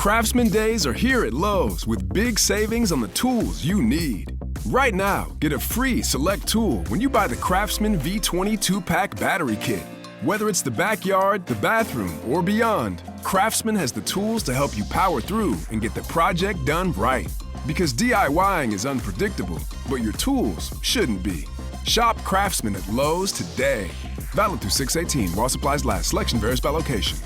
Craftsman Days are here at Lowe's with big savings on the tools you need. Right now, get a free select tool when you buy the Craftsman V20 2-pack battery kit. Whether it's the backyard, the bathroom, or beyond, Craftsman has the tools to help you power through and get the project done right. Because DIYing is unpredictable, but your tools shouldn't be. Shop Craftsman at Lowe's today. Valid through 6/18 while supplies last. Selection varies by location.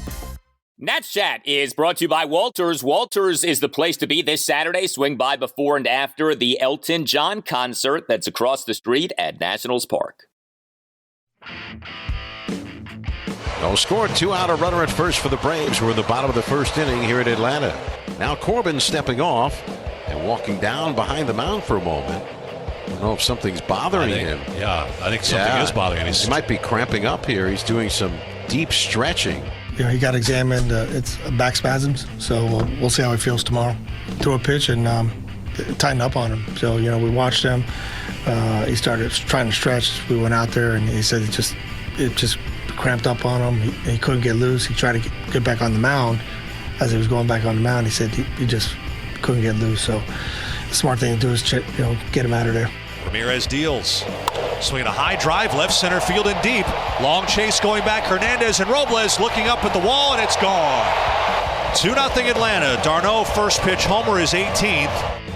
Nats Chat is brought to you by Walters. Walters is the place to be this Saturday. Swing by before and after the Elton John concert that's across the street at Nationals Park. No score, 2 out, a runner at first for the Braves. We're in the bottom of the first inning here in Atlanta. Now Corbin stepping off and walking down behind the mound for a moment. I don't know if something's bothering him. Yeah, I think something is bothering him. He might be cramping up here. He's doing some deep stretching. You know, he got examined. It's back spasms, so we'll see how he feels tomorrow. Threw a pitch and tightened up on him. So, you know, we watched him. He started trying to stretch. We went out there, and he said it just cramped up on him. He couldn't get loose. He tried to get back on the mound. As he was going back on the mound, he said he just couldn't get loose. So the smart thing to do is get him out of there. Ramirez deals. Swinging a high drive, left center field and deep. Long chase going back. Hernandez and Robles looking up at the wall, and it's gone. 2-0 Atlanta. D'Arnaud first pitch homer is 18th.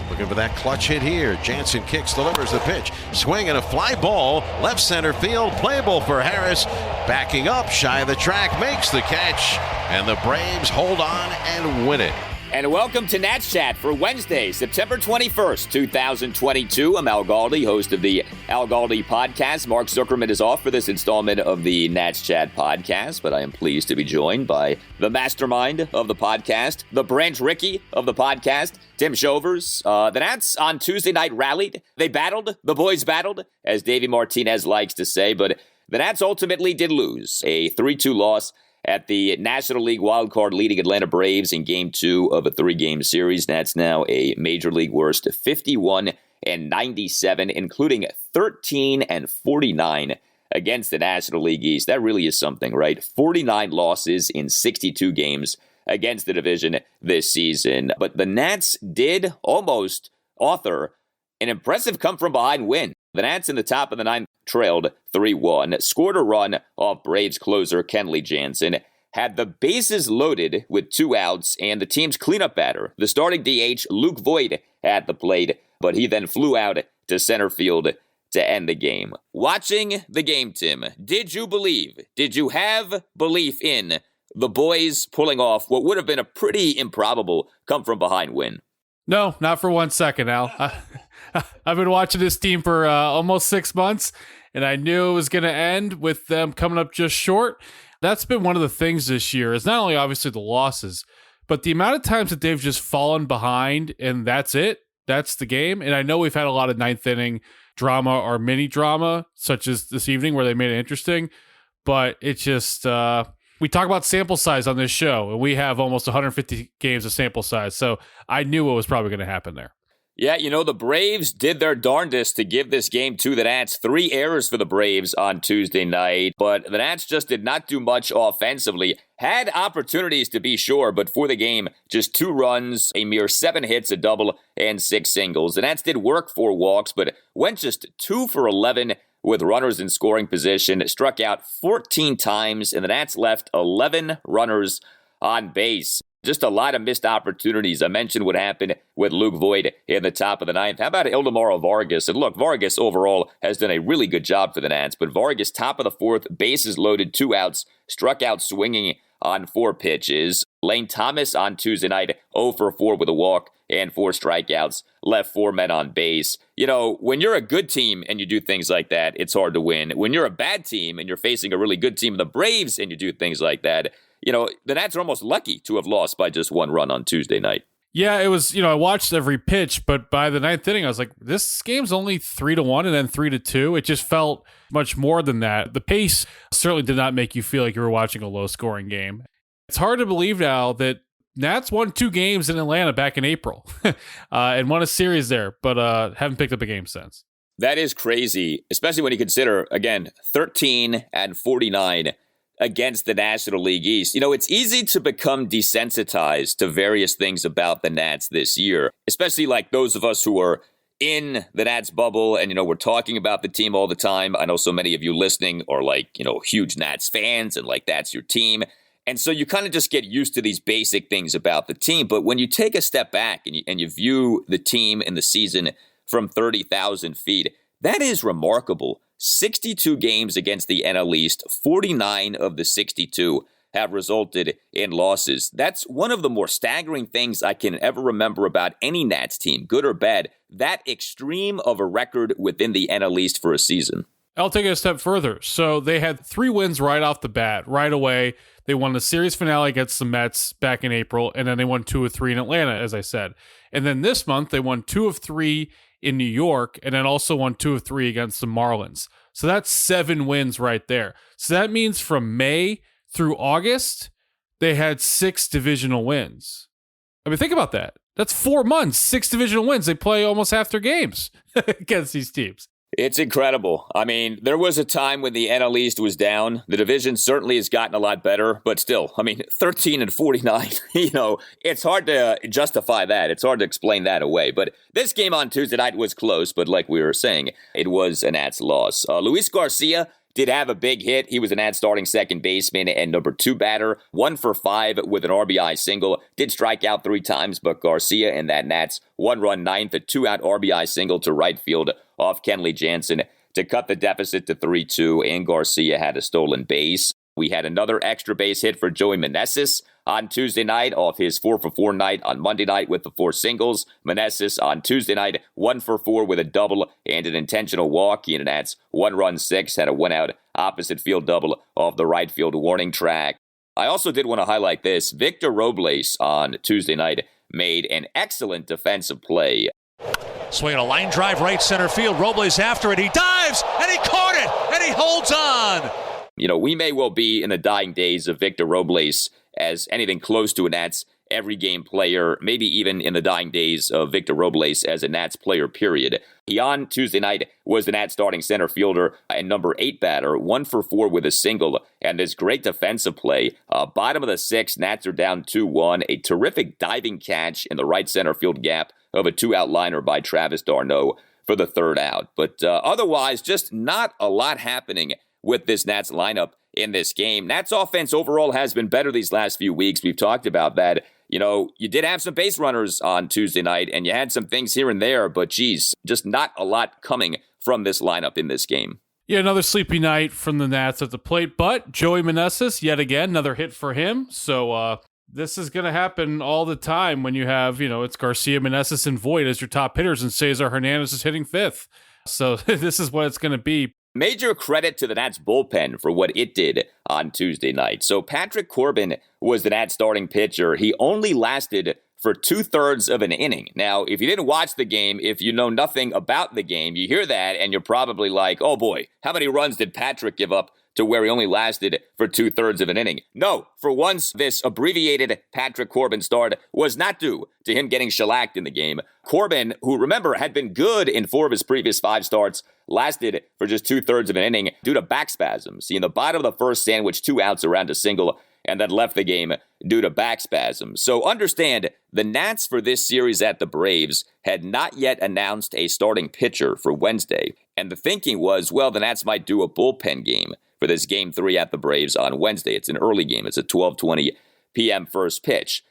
Looking for that clutch hit here. Jansen kicks, delivers the pitch. Swing and a fly ball. Left center field. Playable for Harris. Backing up, shy of the track, makes the catch. And the Braves hold on and win it. And welcome to Nats Chat for Wednesday, September 21st, 2022. I'm Al Galdi, host of the Al Galdi podcast. Mark Zuckerman is off for this installment of the Nats Chat podcast, but I am pleased to be joined by the mastermind of the podcast, the Branch Rickey of the podcast, Tim Shovers. The Nats on Tuesday night rallied. They battled. The boys battled, as Davey Martinez likes to say, but the Nats ultimately did lose. A 3-2 loss at the National League wildcard leading Atlanta Braves in Game 2 of a 3-game series. That's now a Major League worst 51-97, including 13-49 against the National League East. That really is something, right? 49 losses in 62 games against the division this season. But the Nats did almost author an impressive come-from-behind win. The Nats in the top of the ninth trailed 3-1, scored a run off Braves closer Kenley Jansen, had the bases loaded with 2 outs and the team's cleanup batter, the starting DH Luke Voit, at the plate, but he then flew out to center field to end the game. Watching the game, Tim, did you have belief in the boys pulling off what would have been a pretty improbable come-from-behind win? No, not for 1 second, Al. I've been watching this team for almost 6 months, and I knew it was going to end with them coming up just short. That's been one of the things this year, is not only obviously the losses, but the amount of times that they've just fallen behind, and that's it. That's the game. And I know we've had a lot of ninth inning drama or mini drama, such as this evening where they made it interesting, but it's just... we talk about sample size on this show, and we have almost 150 games of sample size, so I knew what was probably going to happen there. Yeah, you know, the Braves did their darndest to give this game to the Nats. 3 errors for the Braves on Tuesday night, but the Nats just did not do much offensively. Had opportunities to be sure, but for the game, just 2 runs, a mere 7 hits, a double, and 6 singles. The Nats did work 4 walks, but went just 2 for 11 with runners in scoring position, struck out 14 times, and the Nats left 11 runners on base. Just a lot of missed opportunities. I mentioned what happened with Luke Voit in the top of the ninth. How about Ildemaro Vargas? And look, Vargas overall has done a really good job for the Nats, but Vargas, top of the 4th, bases loaded, 2 outs, struck out swinging on 4 pitches. Lane Thomas on Tuesday night, 0 for 4 with a walk and 4 strikeouts, left 4 men on base. You know, when you're a good team and you do things like that, it's hard to win. When you're a bad team and you're facing a really good team, the Braves, and you do things like that, you know, the Nats are almost lucky to have lost by just 1 run on Tuesday night. Yeah, it was, I watched every pitch, but by the 9th inning, I was like, this game's only 3-1 and then 3-2. It just felt much more than that. The pace certainly did not make you feel like you were watching a low-scoring game. It's hard to believe now that Nats won 2 games in Atlanta back in April and won a series there, but haven't picked up a game since. That is crazy, especially when you consider, again, 13-49 against the National League East. It's easy to become desensitized to various things about the Nats this year, especially like those of us who are in the Nats bubble and, we're talking about the team all the time. I know so many of you listening are huge Nats fans and that's your team. And so you kind of just get used to these basic things about the team. But when you take a step back and you view the team and the season from 30,000 feet, that is remarkable. 62 games against the NL East, 49 of the 62 have resulted in losses. That's one of the more staggering things I can ever remember about any Nats team, good or bad. That extreme of a record within the NL East for a season. I'll take it a step further. So they had 3 wins right off the bat, right away. They won the series finale against the Mets back in April, and then they won 2 of 3 in Atlanta, as I said. And then this month, they won 2 of 3 in New York, and then also won 2 of 3 against the Marlins. So that's 7 wins right there. So that means from May through August, they had 6 divisional wins. I mean, think about that. That's 4 months, 6 divisional wins. They play almost half their games against these teams. It's incredible. I mean, there was a time when the NL East was down. The division certainly has gotten a lot better, but still, 13 and 49, it's hard to justify that. It's hard to explain that away. But this game on Tuesday night was close, but like we were saying, it was a Nats loss. Luis Garcia did have a big hit. He was a Nats starting second baseman and number 2 batter, 1 for 5 with an RBI single. Did strike out 3 times, but Garcia in that Nats 1-run ninth, a 2-out RBI single to right field off Kenley Jansen to cut the deficit to 3-2, and Garcia had a stolen base. We had another extra base hit for Joey Meneses on Tuesday night off his 4-for-4 night on Monday night with the 4 singles. Meneses on Tuesday night, 1 for 4 with a double and an intentional walk. He and Nats 1-run 6, had a 1-out opposite field double off the right field warning track. I also did want to highlight this. Victor Robles on Tuesday night made an excellent defensive play. Swinging a line drive right center field. Robles after it. He dives, and he caught it, and he holds on. We may well be in the dying days of Victor Robles as anything close to a Nats every game player, maybe even in the dying days of Victor Robles as a Nats player, period. He on Tuesday night was the Nats starting center fielder and number 8 batter, 1 for 4 with a single, and this great defensive play. Bottom of the 6th, Nats are down 2-1, a terrific diving catch in the right center field gap of a 2-out liner by Travis d'Arnaud for the 3rd out. But otherwise, just not a lot happening with this Nats lineup in this game. Nats offense overall has been better these last few weeks. We've talked about that. You did have some base runners on Tuesday night, and you had some things here and there, but geez, just not a lot coming from this lineup in this game. Yeah, another sleepy night from the Nats at the plate, but Joey Meneses, yet again, another hit for him. So this is going to happen all the time when you have, it's Garcia, Meneses, and Voit as your top hitters, and Cesar Hernandez is hitting 5th. So this is what it's going to be. Major credit to the Nats bullpen for what it did on Tuesday night. So Patrick Corbin was the Nats starting pitcher. He only lasted for 2/3 of an inning. Now, if you didn't watch the game, if you know nothing about the game, you hear that and you're probably like, oh boy, how many runs did Patrick give up to where he only lasted for 2/3 of an inning? No, for once, this abbreviated Patrick Corbin start was not due to him getting shellacked in the game. Corbin, who remember had been good in 4 of his previous 5 starts, lasted for just 2/3 of an inning due to back spasms. He in the bottom of the 1st sandwiched 2 outs around a single and then left the game due to back spasms. So understand, the Nats for this series at the Braves had not yet announced a starting pitcher for Wednesday. And the thinking was, well, the Nats might do a bullpen game for this Game 3 at the Braves on Wednesday. It's an early game. It's a 12:20 p.m. first pitch.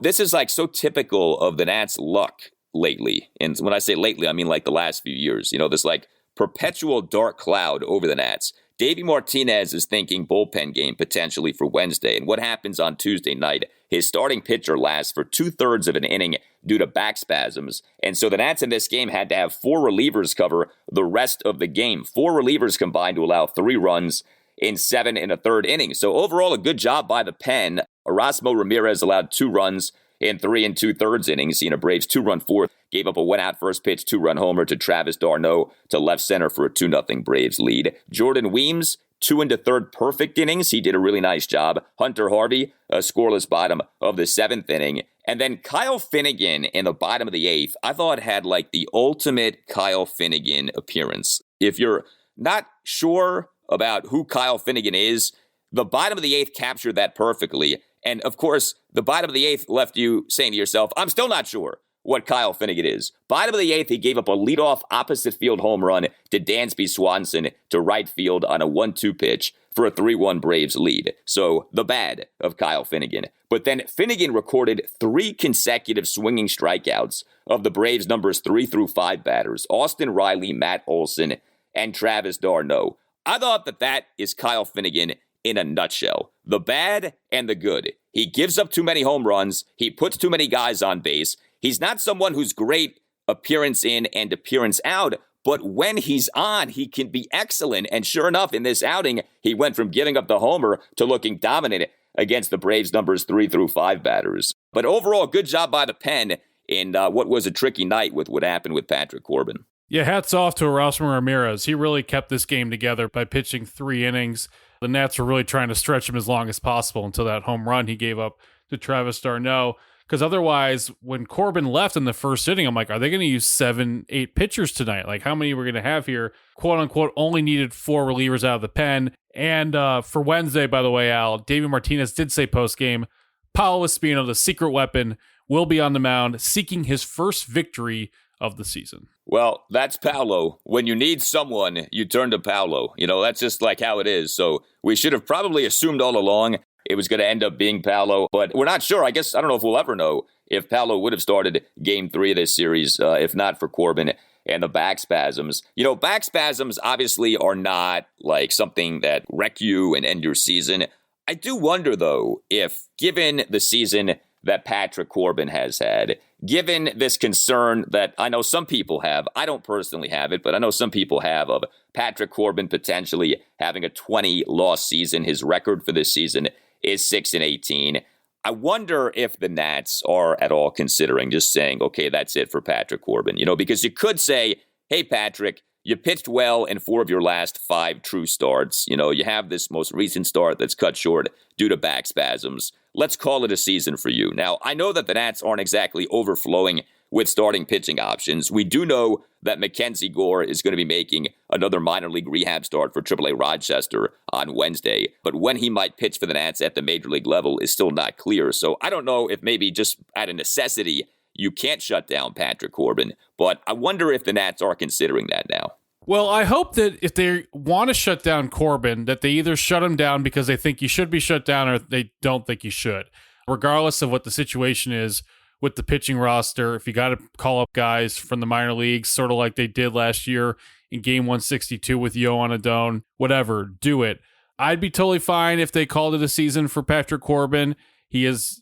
This is so typical of the Nats' luck lately. And when I say lately, I mean the last few years. This perpetual dark cloud over the Nats. Davey Martinez is thinking bullpen game potentially for Wednesday. And what happens on Tuesday night? His starting pitcher lasts for 2/3 of an inning due to back spasms. And so the Nats in this game had to have 4 relievers cover the rest of the game. 4 relievers combined to allow 3 runs in 7 1/3 innings. So overall, a good job by the pen. Erasmo Ramirez allowed 2 runs in 3 2/3 innings. Braves 2-run 4th, gave up a 1-out first pitch 2-run homer to Travis d'Arnaud to left center for a 2-0 Braves lead. Jordan Weems, 2 1/3 perfect innings. He did a really nice job. Hunter Harvey, a scoreless bottom of the 7th inning. And then Kyle Finnegan in the bottom of the 8th, I thought had the ultimate Kyle Finnegan appearance. If you're not sure about who Kyle Finnegan is, The bottom of the eighth captured that perfectly. And, of course, the bottom of the eighth left you saying to yourself, I'm still not sure what Kyle Finnegan is. Bottom of the eighth, he gave up a leadoff opposite field home run to Dansby Swanson to right field on a 1-2 pitch for a 3-1 Braves lead. So the bad of Kyle Finnegan. But then Finnegan recorded 3 consecutive swinging strikeouts of the Braves' numbers 3 through 5 batters, Austin Riley, Matt Olson, and Travis d'Arnaud. I thought that is Kyle Finnegan in a nutshell. The bad and the good. He gives up too many home runs. He puts too many guys on base. He's not someone who's great appearance in and appearance out, but when he's on, he can be excellent. And sure enough, in this outing, he went from giving up the homer to looking dominant against the Braves' numbers 3 through 5 batters. But overall, good job by the pen in what was a tricky night with what happened with Patrick Corbin. Yeah, hats off to Erasmo Ramirez. He really kept this game together by pitching 3 innings. The Nats were really trying to stretch him as long as possible until that home run he gave up to Travis d'Arnaud. Because otherwise, when Corbin left in the first inning, I'm like, are they going to use 7-8 pitchers tonight? Like, how many we're going to have here? Quote unquote, only needed 4 relievers out of the pen. And for Wednesday, by the way, Al, David Martinez did say post-game, Paolo Espino, the secret weapon, will be on the mound seeking his first victory of the season. Well, that's Paolo. When you need someone, you turn to Paolo. You know, that's just like how it is. So we should have probably assumed all along it was going to end up being Paolo, but we're not sure. I guess I don't know if we'll ever know if Paolo would have started Game 3 of this series, if not for Corbin and the back spasms. You know, back spasms obviously are not like something that wreck you and end your season. I do wonder, though, if given the season that Patrick Corbin has had, given this concern that I know some people have, I don't personally have it, but I know some people have, of Patrick Corbin potentially having a 20-loss season. His record for this season is 6-18. I wonder if the Nats are at all considering just saying, okay, that's it for Patrick Corbin. You know, because you could say, hey, Patrick, you pitched well in 4 of your last 5 true starts. You know, you have this most recent start that's cut short due to back spasms. Let's call it a season for you. Now, I know that the Nats aren't exactly overflowing with starting pitching options. We do know that Mackenzie Gore is going to be making another minor league rehab start for AAA Rochester on Wednesday. But when he might pitch for the Nats at the major league level is still not clear. So I don't know if maybe just out of necessity, you can't shut down Patrick Corbin. But I wonder if the Nats are considering that now. Well, I hope that if they want to shut down Corbin, that they either shut him down because they think he should be shut down or they don't think he should. Regardless of what the situation is with the pitching roster, if you got to call up guys from the minor leagues, sort of like they did last year in Game 162 with Yohan Adon, whatever, do it. I'd be totally fine if they called it a season for Patrick Corbin. He is...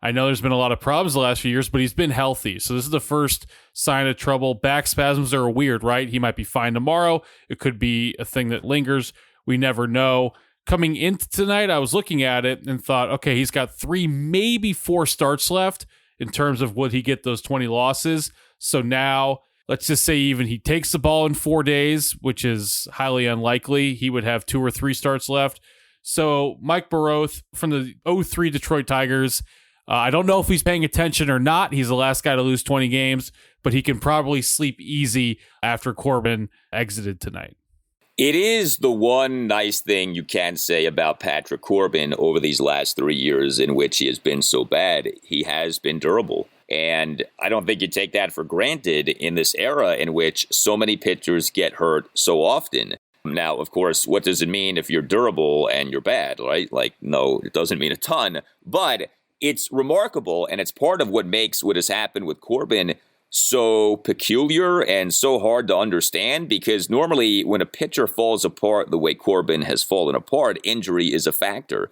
I know there's been a lot of problems the last few years, but he's been healthy. So this is the first sign of trouble. Back spasms are weird, right? He might be fine tomorrow. It could be a thing that lingers. We never know. Coming into tonight, I was looking at it and thought, okay, he's got 3, maybe 4 starts left in terms of would he get those 20 losses. So now, let's just say even he takes the ball in 4 days, which is highly unlikely. He would have 2 or 3 starts left. So Mike Maroth from the 03 Detroit Tigers, I don't know if he's paying attention or not. He's the last guy to lose 20 games, but he can probably sleep easy after Corbin exited tonight. It is the one nice thing you can say about Patrick Corbin over these last 3 years in which he has been so bad. He has been durable. And I don't think you take that for granted in this era in which so many pitchers get hurt so often. Now, of course, what does it mean if you're durable and you're bad, right? Like, no, it doesn't mean a ton, but it's remarkable, and it's part of what makes what has happened with Corbin so peculiar and so hard to understand, because normally when a pitcher falls apart the way Corbin has fallen apart, injury is a factor.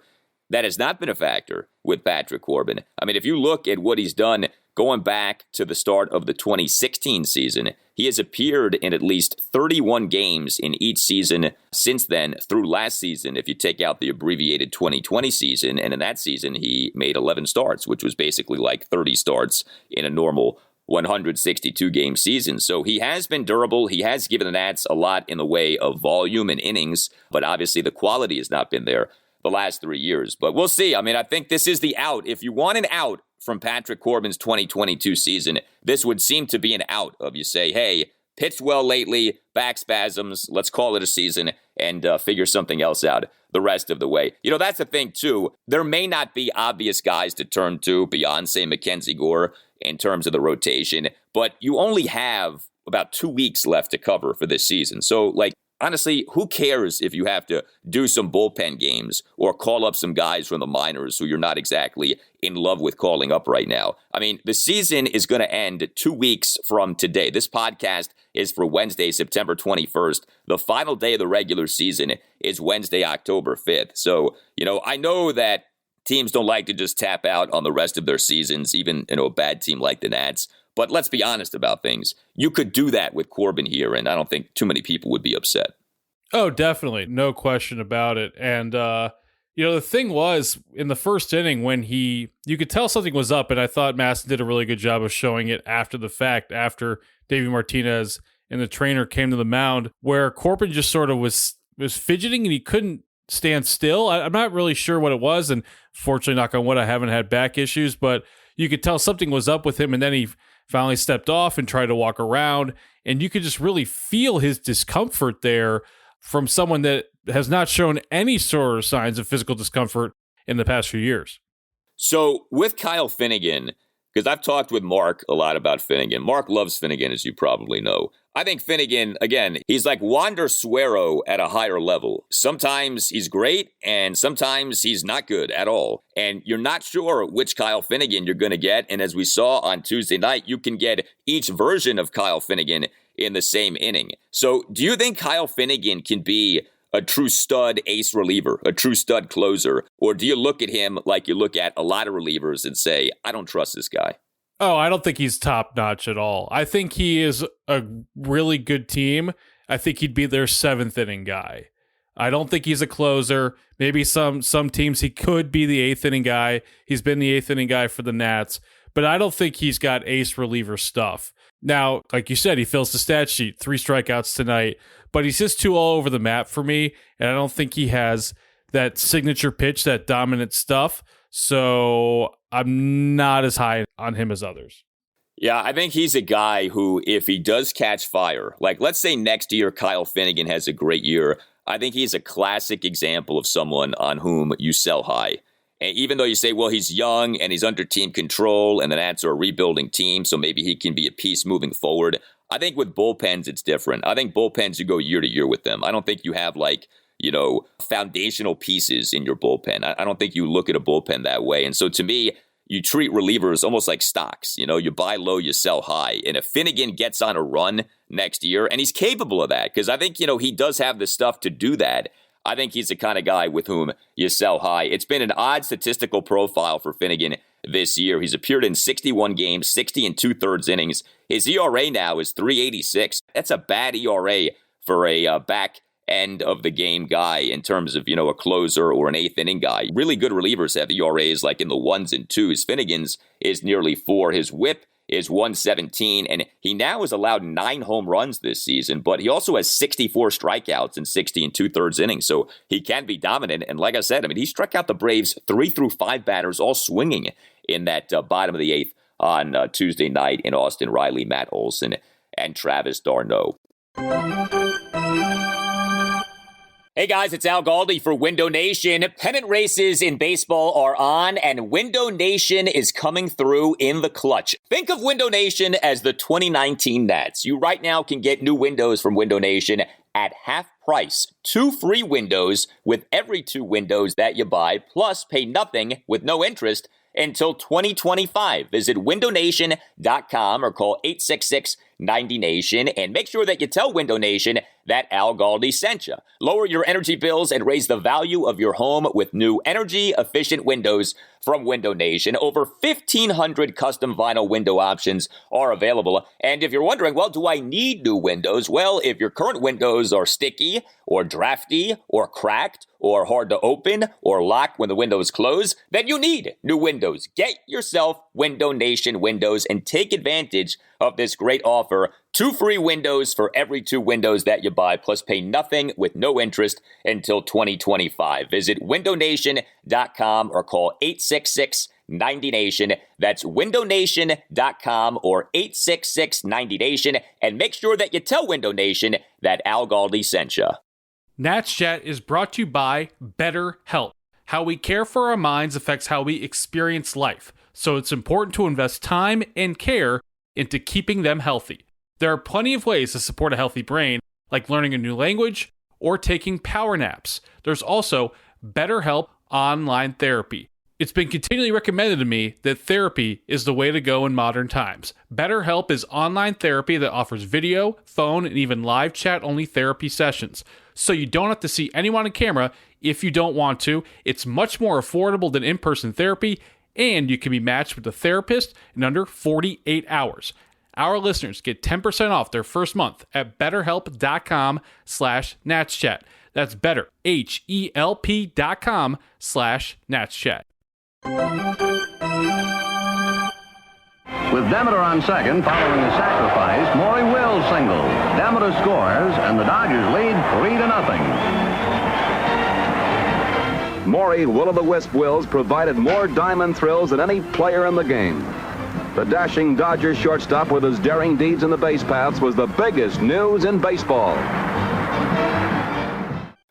That has not been a factor with Patrick Corbin. I mean, if you look at what he's done going back to the start of the 2016 season, he has appeared in at least 31 games in each season since then through last season, if you take out the abbreviated 2020 season. And in that season, he made 11 starts, which was basically like 30 starts in a normal 162-game season. So he has been durable. He has given the Nats a lot in the way of volume and innings, but obviously the quality has not been there the last 3 years. But we'll see. I mean, I think this is the out. If you want an out from Patrick Corbin's 2022 season, this would seem to be an out of you say, hey, pitched well lately, back spasms, let's call it a season and figure something else out the rest of the way. That's the thing, too. There may not be obvious guys to turn to beyond, say, Mackenzie Gore in terms of the rotation, but you only have about 2 weeks left to cover for this season. So, honestly, who cares if you have to do some bullpen games or call up some guys from the minors who you're not exactly in love with calling up right now? I mean, the season is going to end 2 weeks from today. This podcast is for Wednesday, September 21st. The final day of the regular season is Wednesday, October 5th. So, I know that teams don't like to just tap out on the rest of their seasons, even, a bad team like the Nats. But let's be honest about things. You could do that with Corbin here, and I don't think too many people would be upset. Oh, definitely. No question about it. And, the thing was, in the first inning, when you could tell something was up, and I thought Masson did a really good job of showing it after the fact, after Davey Martinez and the trainer came to the mound, where Corbin just sort of was fidgeting and he couldn't stand still. I'm not really sure what it was, and fortunately, knock on wood, I haven't had back issues, but you could tell something was up with him, and then he finally stepped off and tried to walk around, and you could just really feel his discomfort there from someone that has not shown any sort of signs of physical discomfort in the past few years. So with Kyle Finnegan, because I've talked with Mark a lot about Finnegan. Mark loves Finnegan, as you probably know. I think Finnegan, again, he's like Wander Suero at a higher level. Sometimes he's great, and sometimes he's not good at all. And you're not sure which Kyle Finnegan you're going to get. And as we saw on Tuesday night, you can get each version of Kyle Finnegan in the same inning. So do you think Kyle Finnegan can be a true stud ace reliever, a true stud closer? Or do you look at him like you look at a lot of relievers and say, I don't trust this guy? Oh, I don't think he's top notch at all. I think he is a really good team. I think he'd be their seventh inning guy. I don't think he's a closer. Maybe some teams he could be the eighth inning guy. He's been the eighth inning guy for the Nats, but I don't think he's got ace reliever stuff. Now, like you said, he fills the stat sheet, 3 strikeouts tonight, but he's just too all over the map for me, and I don't think he has that signature pitch, that dominant stuff. So I'm not as high on him as others. Yeah, I think he's a guy who, if he does catch fire, like let's say next year Kyle Finnegan has a great year, I think he's a classic example of someone on whom you sell high. And even though you say, well, he's young and he's under team control and the Nats are a rebuilding team, so maybe he can be a piece moving forward. I think with bullpens, it's different. I think bullpens, you go year to year with them. I don't think you have foundational pieces in your bullpen. I don't think you look at a bullpen that way. And so to me, you treat relievers almost like stocks. You buy low, you sell high. And if Finnegan gets on a run next year, and he's capable of that, because I think, he does have the stuff to do that. I think he's the kind of guy with whom you sell high. It's been an odd statistical profile for Finnegan this year. He's appeared in 61 games, 60 and 2/3 innings. His ERA now is 3.86. That's a bad ERA for a back end of the game guy in terms of, a closer or an eighth inning guy. Really good relievers have ERAs like in the 1s and 2s. Finnegan's is nearly 4. His whip is 117, and he now has allowed 9 home runs this season, but he also has 64 strikeouts in 60 and 2/3 innings, so he can be dominant. And like I said, he struck out the Braves 3 through 5 batters, all swinging in that bottom of the 8th on Tuesday night in Austin Riley, Matt Olson, and Travis d'Arnaud. Hey guys, it's Al Galdi for Window Nation. Pennant races in baseball are on, and Window Nation is coming through in the clutch. Think of Window Nation as the 2019 Nats. You right now can get new windows from Window Nation at half price. 2 free windows with every 2 windows that you buy, plus pay nothing with no interest until 2025. Visit windownation.com or call 866-90-NATION and make sure that you tell Window Nation that Al Galdi sent you. Lower your energy bills and raise the value of your home with new energy-efficient windows from Window Nation. Over 1,500 custom vinyl window options are available. And if you're wondering, well, do I need new windows? Well, if your current windows are sticky or drafty or cracked or hard to open or lock when the windows close, then you need new windows. Get yourself Window Nation windows and take advantage of this great offer. 2 free windows for every 2 windows that you buy, plus pay nothing with no interest until 2025. Visit windownation.com or call 866-90-NATION. That's windownation.com or 866-90-NATION. And make sure that you tell Window Nation that Al Galdi sent you. Nats Chat is brought to you by BetterHelp. How we care for our minds affects how we experience life, so it's important to invest time and care into keeping them healthy. There are plenty of ways to support a healthy brain, like learning a new language or taking power naps. There's also BetterHelp Online Therapy. It's been continually recommended to me that therapy is the way to go in modern times. BetterHelp is online therapy that offers video, phone, and even live chat-only therapy sessions. So you don't have to see anyone on camera if you don't want to. It's much more affordable than in-person therapy, and you can be matched with a therapist in under 48 hours. Our listeners get 10% off their first month at betterhelp.com/natschat. That's better, HELP.com/natschat. With Demeter on second, following a sacrifice, Maury Wills singles. Demeter scores, and the Dodgers lead 3-0. Maury Will-o'-the-Wisp Wills provided more diamond thrills than any player in the game. The dashing Dodgers shortstop with his daring deeds in the base paths was the biggest news in baseball.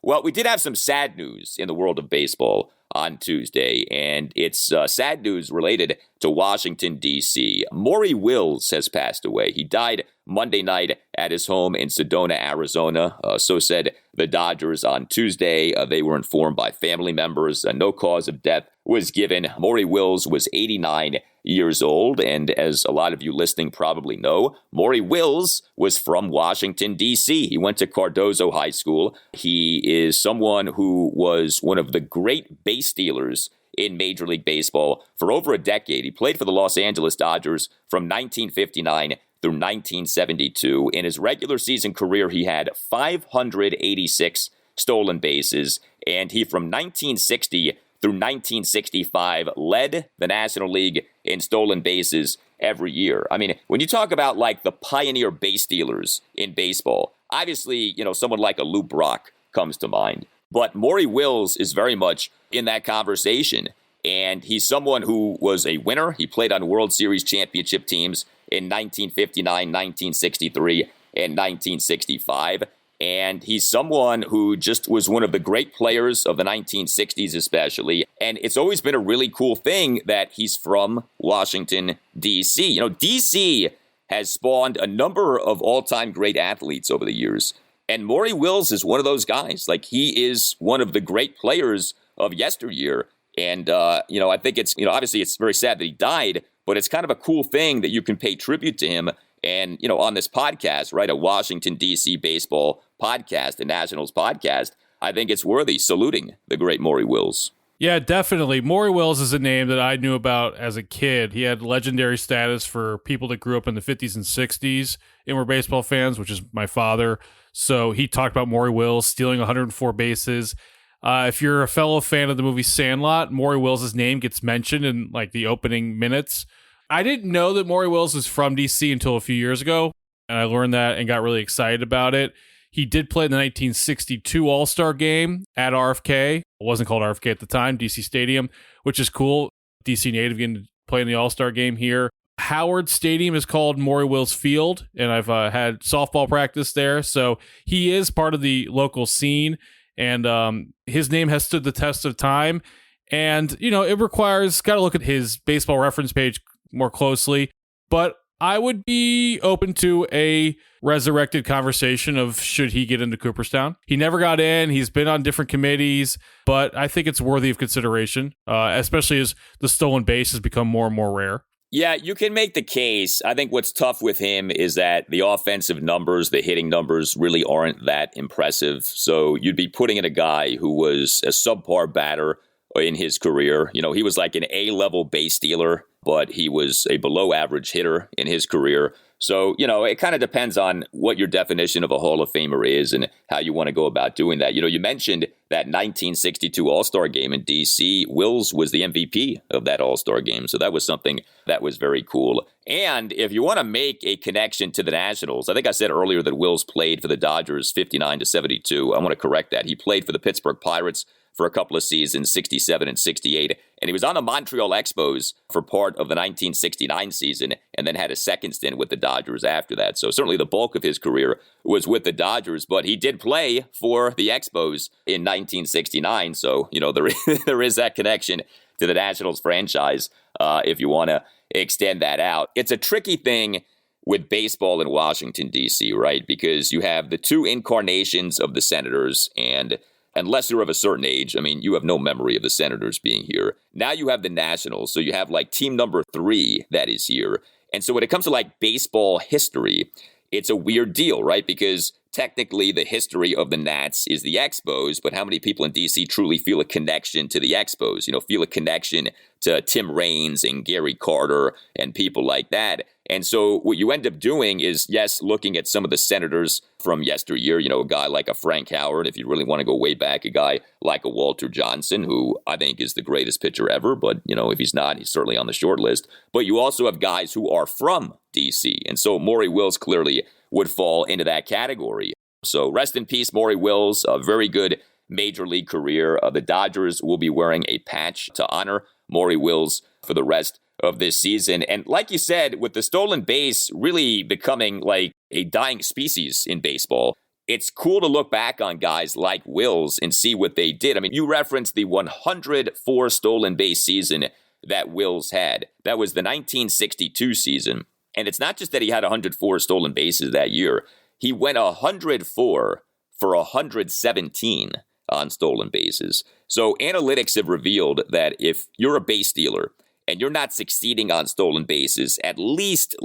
Well, we did have some sad news in the world of baseball on Tuesday, and it's sad news related to Washington, D.C. Maury Wills has passed away. He died Monday night at his home in Sedona, Arizona. So said the Dodgers on Tuesday. They were informed by family members. No cause of death was given. Maury Wills was 89 years old, and as a lot of you listening probably know, Maury Wills was from Washington, D.C. He went to Cardozo High School. He is someone who was one of the great base stealers in Major League Baseball for over a decade. He played for the Los Angeles Dodgers from 1959 through 1972. In his regular season career, he had 586 stolen bases, and he from 1960 through 1965 led the National League in stolen bases every year. I mean, when you talk about like the pioneer base stealers in baseball, obviously, someone like a Lou Brock comes to mind. But Maury Wills is very much in that conversation, and he's someone who was a winner. He played on World Series championship teams in 1959, 1963, and 1965. And he's someone who just was one of the great players of the 1960s especially. And it's always been a really cool thing that he's from Washington, D.C. D.C. has spawned a number of all-time great athletes over the years. And Maury Wills is one of those guys. Like, he is one of the great players of yesteryear. And, I think it's, obviously it's very sad that he died, but it's kind of a cool thing that you can pay tribute to him. And, on this podcast, right, a Washington, D.C. baseball podcast, the Nationals podcast, I think it's worthy saluting the great Maury Wills. Yeah, definitely. Maury Wills is a name that I knew about as a kid. He had legendary status for people that grew up in the 50s and 60s and were baseball fans, which is my father. So he talked about Maury Wills stealing 104 bases. If you're a fellow fan of the movie Sandlot, Maury Wills' name gets mentioned in like the opening minutes. I didn't know that Maury Wills was from D.C. until a few years ago, and I learned that and got really excited about it. He did play in the 1962 All-Star Game at RFK. It wasn't called RFK at the time, D.C. Stadium, which is cool. D.C. native getting to play in the All-Star Game here. Howard Stadium is called Maury Wills Field, and I've had softball practice there. So he is part of the local scene, and his name has stood the test of time. And, it requires, got to look at his baseball reference page more closely, but I would be open to a resurrected conversation of should he get into Cooperstown. He never got in. He's been on different committees, but I think it's worthy of consideration, especially as the stolen base has become more and more rare. Yeah, you can make the case. I think what's tough with him is that the offensive numbers, the hitting numbers really aren't that impressive. So you'd be putting in a guy who was a subpar batter in his career. He was like an A-level base stealer, but he was a below-average hitter in his career. So, it kind of depends on what your definition of a Hall of Famer is and how you want to go about doing that. You mentioned that 1962 All-Star Game in D.C. Wills was the MVP of that All-Star Game, so that was something that was very cool. And if you want to make a connection to the Nationals, I think I said earlier that Wills played for the Dodgers 59 to 72. I want to correct that. He played for the Pittsburgh Pirates for a couple of seasons, 67 and 68, And he was on the Montreal Expos for part of the 1969 season and then had a second stint with the Dodgers after that. So certainly the bulk of his career was with the Dodgers, but he did play for the Expos in 1969. So, there is that connection to the Nationals franchise if you want to extend that out. It's a tricky thing with baseball in Washington, D.C., right? Because you have the two incarnations of the Senators, and unless you're of a certain age, you have no memory of the Senators being here. Now you have the Nationals, so you have team number 3 that is here. And so when it comes to baseball history, it's a weird deal, right? Because technically the history of the Nats is the Expos, but how many people in D.C. truly feel a connection to the Expos, feel a connection to Tim Raines and Gary Carter and people like that? And so what you end up doing is, yes, looking at some of the Senators from yesteryear, a guy like a Frank Howard, if you really want to go way back, a guy like a Walter Johnson, who I think is the greatest pitcher ever, but, if he's not, he's certainly on the short list. But you also have guys who are from D.C., and so Maury Wills clearly would fall into that category. So rest in peace, Maury Wills, a very good major league career. The Dodgers will be wearing a patch to honor Maury Wills for the rest of this season. And like you said, with the stolen base really becoming like a dying species in baseball, it's cool to look back on guys like Wills and see what they did. You referenced the 104 stolen base season that Wills had. That was the 1962 season. And it's not just that he had 104 stolen bases that year. He went 104 for 117 on stolen bases. So analytics have revealed that if you're a base stealer and you're not succeeding on stolen bases at least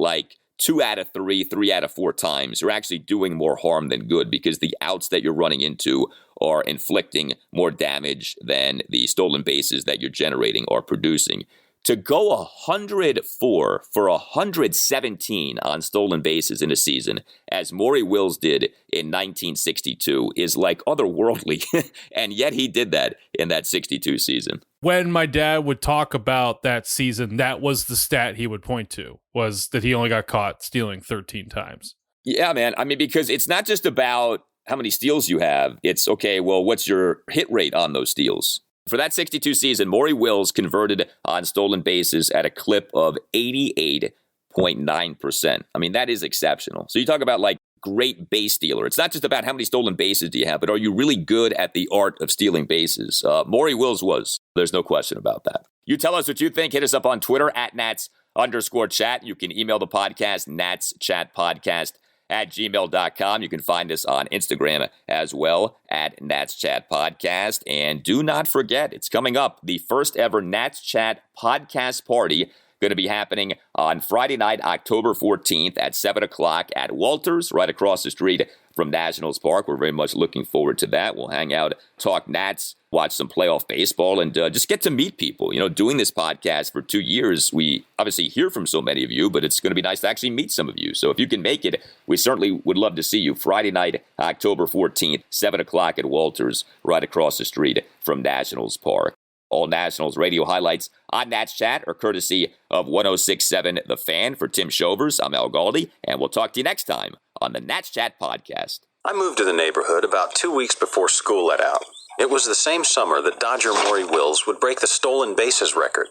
2 out of 3, 3 out of 4 times, you're actually doing more harm than good, because the outs that you're running into are inflicting more damage than the stolen bases that you're generating are producing. To go 104 for 117 on stolen bases in a season, as Maury Wills did in 1962, is otherworldly. And yet he did that in that 62 season. When my dad would talk about that season, that was the stat he would point to, was that he only got caught stealing 13 times. Yeah, man. Because it's not just about how many steals you have. It's, okay, well, what's your hit rate on those steals? For that 62 season, Maury Wills converted on stolen bases at a clip of 88.9%. That is exceptional. So you talk about great base stealer. It's not just about how many stolen bases do you have, but are you really good at the art of stealing bases? Maury Wills was. There's no question about that. You tell us what you think. Hit us up on Twitter at Nats_chat. You can email the podcast, natschatpodcast@gmail.com. You can find us on Instagram as well at natschatpodcast. And do not forget, it's coming up, the first ever Nats Chat podcast party, going to be happening on Friday night, October 14th at 7 o'clock at Walters, right across the street from Nationals Park. We're very much looking forward to that. We'll hang out, talk Nats, watch some playoff baseball, and just get to meet people. Doing this podcast for 2 years, we obviously hear from so many of you, but it's going to be nice to actually meet some of you. So if you can make it, we certainly would love to see you. Friday night, October 14th, 7 o'clock at Walters, right across the street from Nationals Park. All Nationals radio highlights on Nats Chat are courtesy of 106.7 The Fan. For Tim Shovers, I'm Al Galdi, and we'll talk to you next time on the Nats Chat podcast. I moved to the neighborhood about 2 weeks before school let out. It was the same summer that Dodger Maury Wills would break the stolen bases record.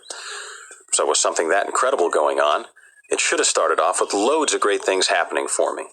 So with something that incredible going on, it should have started off with loads of great things happening for me.